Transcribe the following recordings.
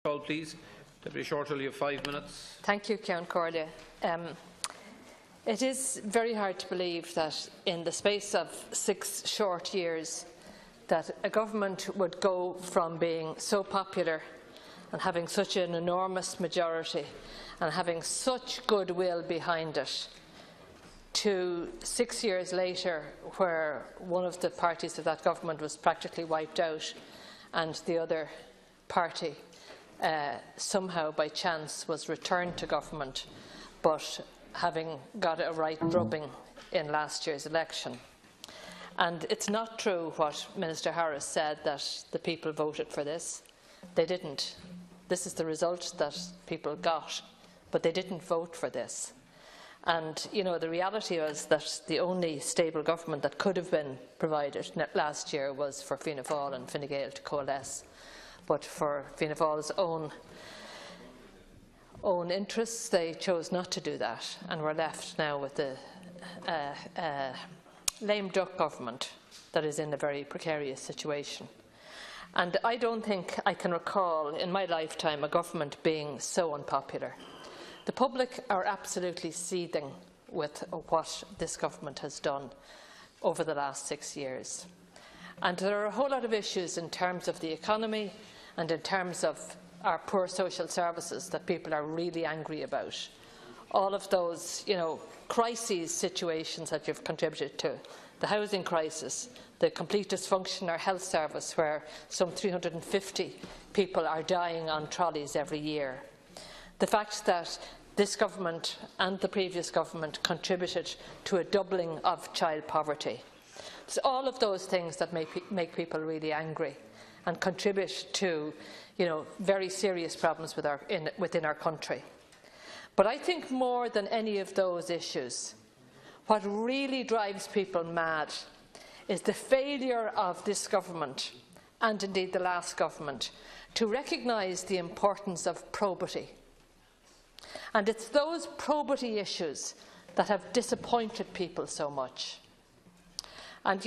Call, please. Deputy Shortall, you have 5 minutes. Thank you, Ciarán Corley. It is very hard to believe that in the space of 6 short years that a government would go from being so popular and having such an enormous majority and having such goodwill behind it to 6 years later, where one of the parties of that government was practically wiped out and the other party somehow by chance was returned to government, but having got a right drubbing in last year's election. And it's not true what Minister Harris said, that the people voted for this. They didn't. This is the result that people got, but they didn't vote for this. And you know, the reality was that the only stable government that could have been provided last year was for Fianna Fáil and Fine Gael to coalesce. But for Fianna Fáil's own interests, they chose not to do that, and we're left now with the lame duck government that is in a very precarious situation. And I don't think I can recall in my lifetime a government being so unpopular. The public are absolutely seething with what this government has done over the last 6 years. And there are a whole lot of issues in terms of the economy and in terms of our poor social services that people are really angry about. All of those, crises situations that you've contributed to. The housing crisis, the complete dysfunction in our health service, where some 350 people are dying on trolleys every year. The fact that this government and the previous government contributed to a doubling of child poverty. It's all of those things that make people really angry and contribute to very serious problems within our country. But I think more than any of those issues, what really drives people mad is the failure of this government, and indeed the last government, to recognise the importance of probity. And it's those probity issues that have disappointed people so much. And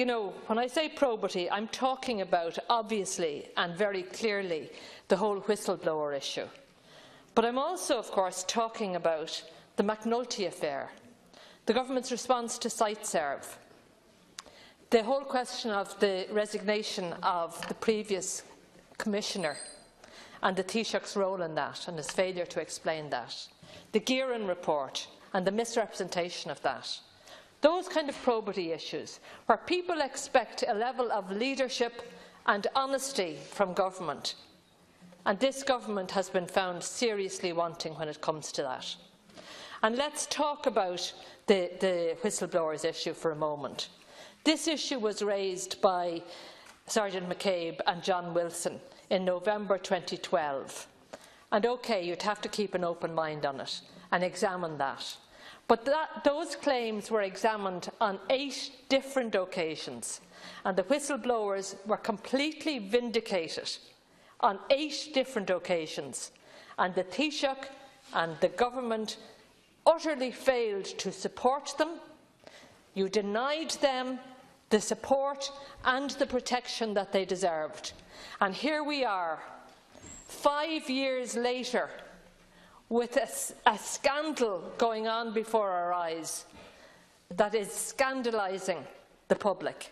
when I say probity, I'm talking about, obviously and very clearly, the whole whistleblower issue. But I'm also, of course, talking about the McNulty affair, the government's response to SiteServe, the whole question of the resignation of the previous commissioner and the Taoiseach's role in that and his failure to explain that, the Gearan report and the misrepresentation of that. Those kind of probity issues, where people expect a level of leadership and honesty from government, and this government has been found seriously wanting when it comes to that. And let's talk about the whistleblowers issue for a moment. This issue was raised by Sergeant McCabe and John Wilson in November 2012. And OK, you'd have to keep an open mind on it and examine that. But those claims were examined on 8 different occasions, and the whistleblowers were completely vindicated on 8 different occasions, and the Taoiseach and the government utterly failed to support them. You denied them the support and the protection that they deserved. And here we are, 5 years later, with a scandal going on before our eyes that is scandalising the public.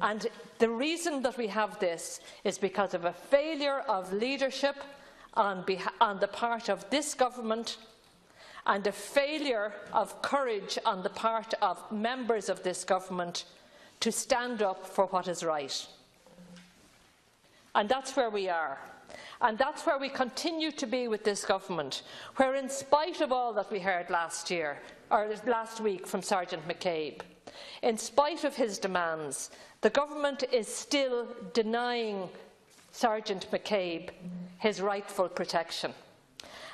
And the reason that we have this is because of a failure of leadership on the part of this government and a failure of courage on the part of members of this government to stand up for what is right. And that's where we are. And that's where we continue to be with this government, where in spite of all that we heard last week from Sergeant McCabe, in spite of his demands, the government is still denying Sergeant McCabe his rightful protection.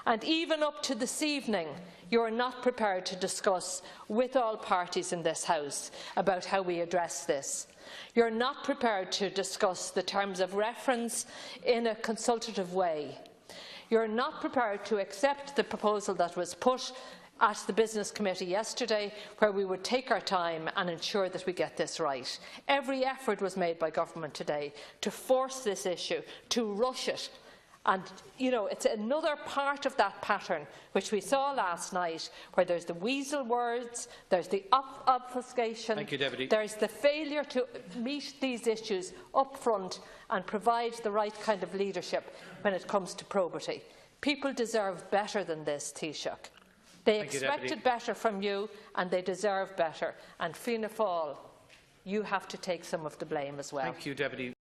And even up to this evening, you are not prepared to discuss with all parties in this House about how we address this. You're not prepared to discuss the terms of reference in a consultative way. You're not prepared to accept the proposal that was put at the Business Committee yesterday, where we would take our time and ensure that we get this right. Every effort was made by government today to force this issue, to rush it, And, you know, it's another part of that pattern which we saw last night, where there's the weasel words, there's the obfuscation, Thank you, Deputy. there's the failure to meet these issues up front and provide the right kind of leadership when it comes to probity. People deserve better than this, Taoiseach. They expected better from you, and they deserve better. And Fianna Fáil, you have to take some of the blame as well. Thank you, Deputy.